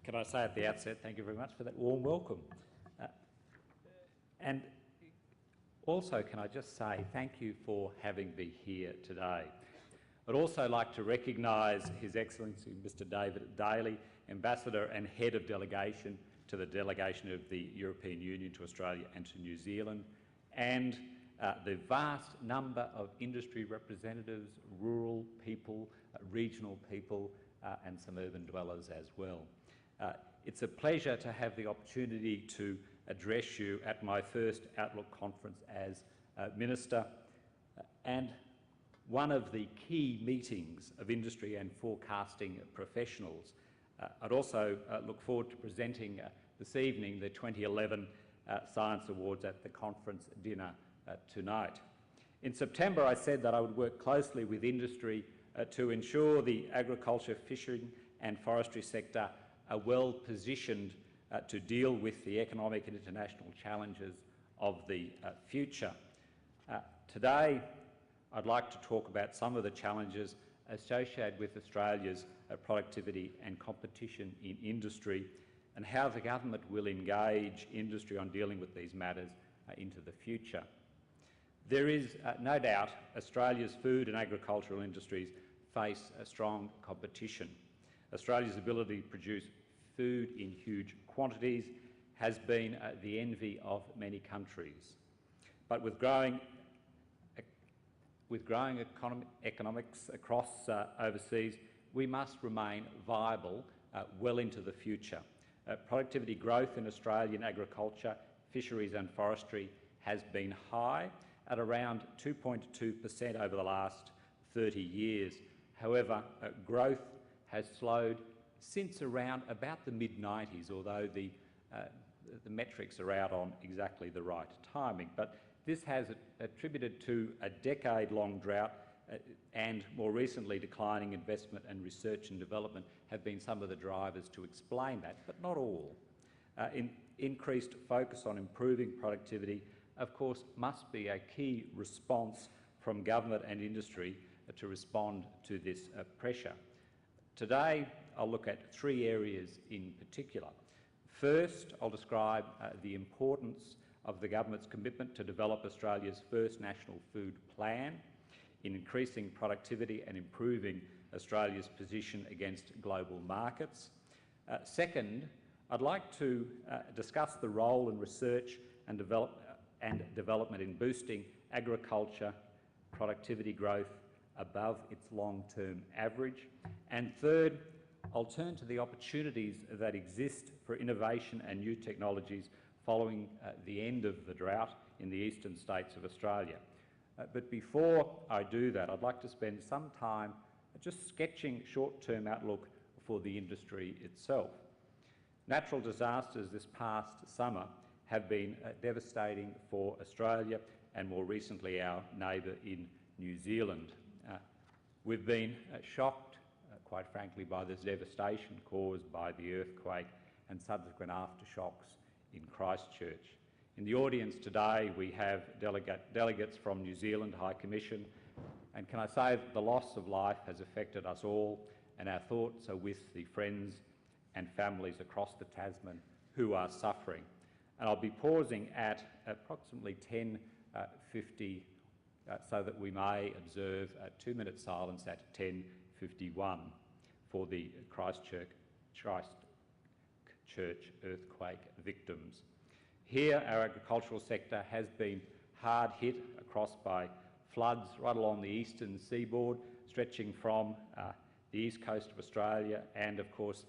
Can I say at the outset, thank you very much for that warm welcome. And also, can I just say thank you for having me here today. I'd also like to recognise His Excellency Mr David Daly, Ambassador and Head of Delegation to the Delegation of the European Union to Australia and to New Zealand, and the vast number of industry representatives, rural people, regional people, and some urban dwellers as well. It's a pleasure to have the opportunity to address you at my first Outlook conference as Minister, and one of the key meetings of industry and forecasting professionals. I'd also look forward to presenting this evening the 2011 Science Awards at the conference dinner tonight. In September, I said that I would work closely with industry to ensure the agriculture, fishing and forestry sector are well positioned to deal with the economic and international challenges of the future. Today, I'd like to talk about some of the challenges associated with Australia's productivity and competition in industry, and how the government will engage industry on dealing with these matters into the future. There is no doubt Australia's food and agricultural industries face a strong competition. Australia's ability to produce food in huge quantities has been the envy of many countries. But with growing economics across overseas, we must remain viable well into the future. Productivity growth in Australian agriculture, fisheries and forestry has been high, at around 2.2% over the last 30 years. However, growth has slowed since around about the mid-90s, although the metrics are out on exactly the right timing. But this has attributed to a decade-long drought and more recently declining investment and research and development have been some of the drivers to explain that, but not all. Increased focus on improving productivity, of course, must be a key response from government and industry to respond to this pressure. Today, I'll look at three areas in particular. First, I'll describe the importance of the government's commitment to develop Australia's first national food plan in increasing productivity and improving Australia's position against global markets. Second, I'd like to discuss the role in research and development in boosting agriculture productivity growth above its long-term average. And third, I'll turn to the opportunities that exist for innovation and new technologies following the end of the drought in the eastern states of Australia. But before I do that, I'd like to spend some time just sketching short-term outlook for the industry itself. Natural disasters this past summer have been devastating for Australia and more recently our neighbour in New Zealand. We've been shocked, quite frankly, by this devastation caused by the earthquake and subsequent aftershocks in Christchurch. In the audience today, we have delegates from New Zealand High Commission, and can I say that the loss of life has affected us all, and our thoughts are with the friends and families across the Tasman who are suffering. And I'll be pausing at approximately 10:50 so that we may observe a 2-minute silence at 10:51 for the Christchurch earthquake victims. Here, our agricultural sector has been hard hit across by floods right along the eastern seaboard, stretching from the east coast of Australia and, of course,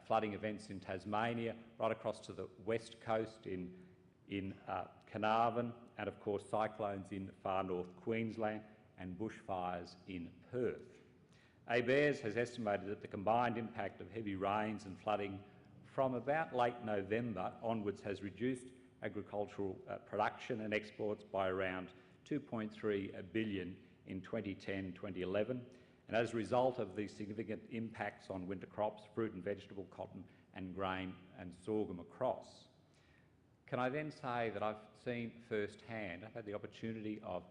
flooding events in Tasmania, right across to the west coast in Carnarvon, and, of course, cyclones in far north Queensland and bushfires in Perth. ABARES has estimated that the combined impact of heavy rains and flooding from about late November onwards has reduced agricultural production and exports by around $2.3 billion in 2010-2011, and as a result of the significant impacts on winter crops, fruit and vegetable, cotton and grain and sorghum across. Can I then say that I've seen firsthand, I've had the opportunity of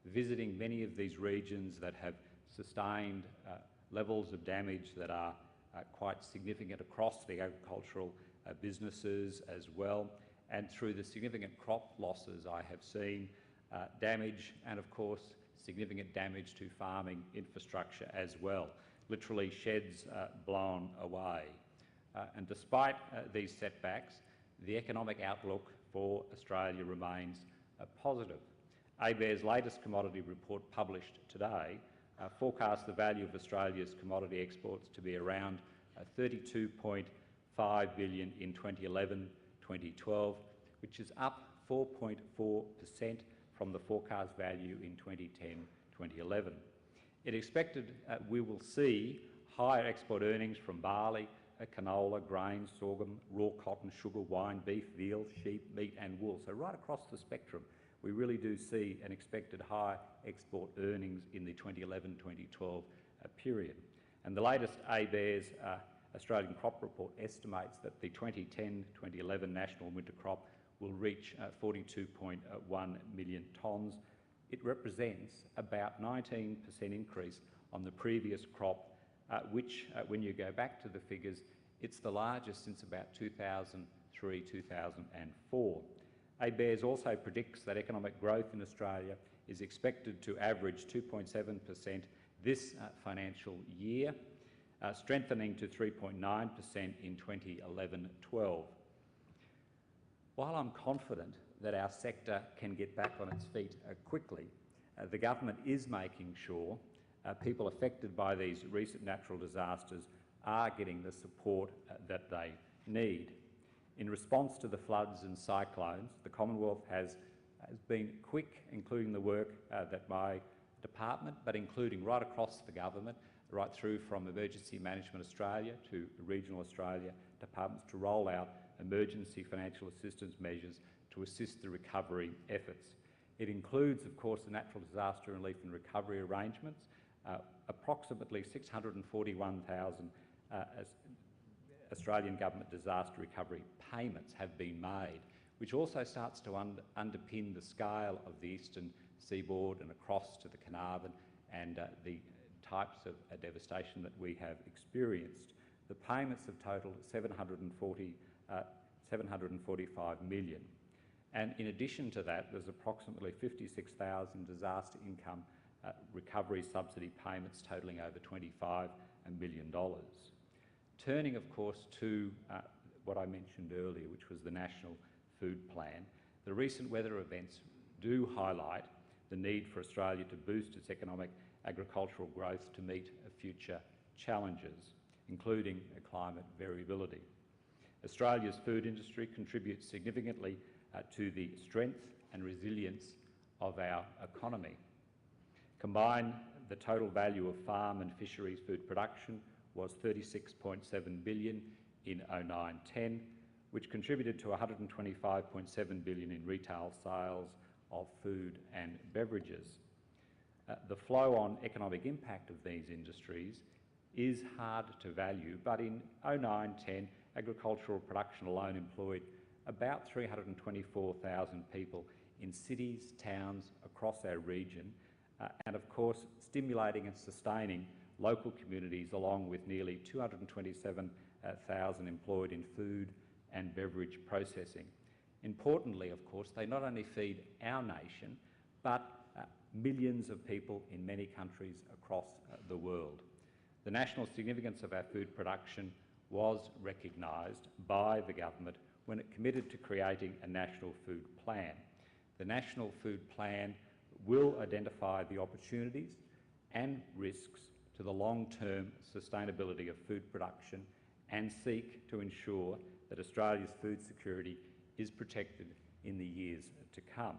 visiting many of these regions that have sustained levels of damage that are quite significant across the agricultural businesses as well, and through the significant crop losses I have seen, damage and of course significant damage to farming infrastructure as well, literally sheds blown away. And despite these setbacks, the economic outlook for Australia remains positive. ABARE's latest commodity report published today forecasts the value of Australia's commodity exports to be around $32.5 billion in 2011-2012, which is up 4.4% from the forecast value in 2010-2011. It expected we will see higher export earnings from barley, canola, grain, sorghum, raw cotton, sugar, wine, beef, veal, sheep, meat and wool. So right across the spectrum, we really do see an expected high export earnings in the 2011-2012 period. And the latest ABARES Australian crop report estimates that the 2010-2011 national winter crop will reach 42.1 million tonnes. It represents about 19% increase on the previous crop, which, when you go back to the figures, it's the largest since about 2003-2004. ABARES also predicts that economic growth in Australia is expected to average 2.7% this financial year, strengthening to 3.9% in 2011-12. While I'm confident that our sector can get back on its feet quickly, the government is making sure people affected by these recent natural disasters are getting the support that they need. In response to the floods and cyclones, the Commonwealth has been quick, including the work that my department, but including right across the government, right through from Emergency Management Australia to Regional Australia departments, to roll out emergency financial assistance measures to assist the recovery efforts. It includes, of course, the natural disaster relief and recovery arrangements. Approximately 641,000 Australian government disaster recovery payments have been made, which also starts to underpin the scale of the eastern seaboard and across to the Carnarvon and the types of devastation that we have experienced. The payments have totalled $745 million. And in addition to that, there's approximately 56,000 disaster income recovery subsidy payments totalling over $25 million. Turning, of course, to what I mentioned earlier, which was the National Food Plan, the recent weather events do highlight the need for Australia to boost its economic agricultural growth to meet future challenges, including climate variability. Australia's food industry contributes significantly to the strength and resilience of our economy. Combined, the total value of farm and fisheries food production was $36.7 billion in 09-10, which contributed to $125.7 billion in retail sales of food and beverages. The flow-on economic impact of these industries is hard to value, but in 09-10, agricultural production alone employed about 324,000 people in cities, towns across our region, and of course stimulating and sustaining local communities, along with nearly 227,000 employed in food and beverage processing. Importantly, of course, they not only feed our nation, but millions of people in many countries across the world. The national significance of our food production was recognised by the government when it committed to creating a national food plan. The National Food Plan will identify the opportunities and risks to the long-term sustainability of food production and seek to ensure that Australia's food security is protected in the years to come.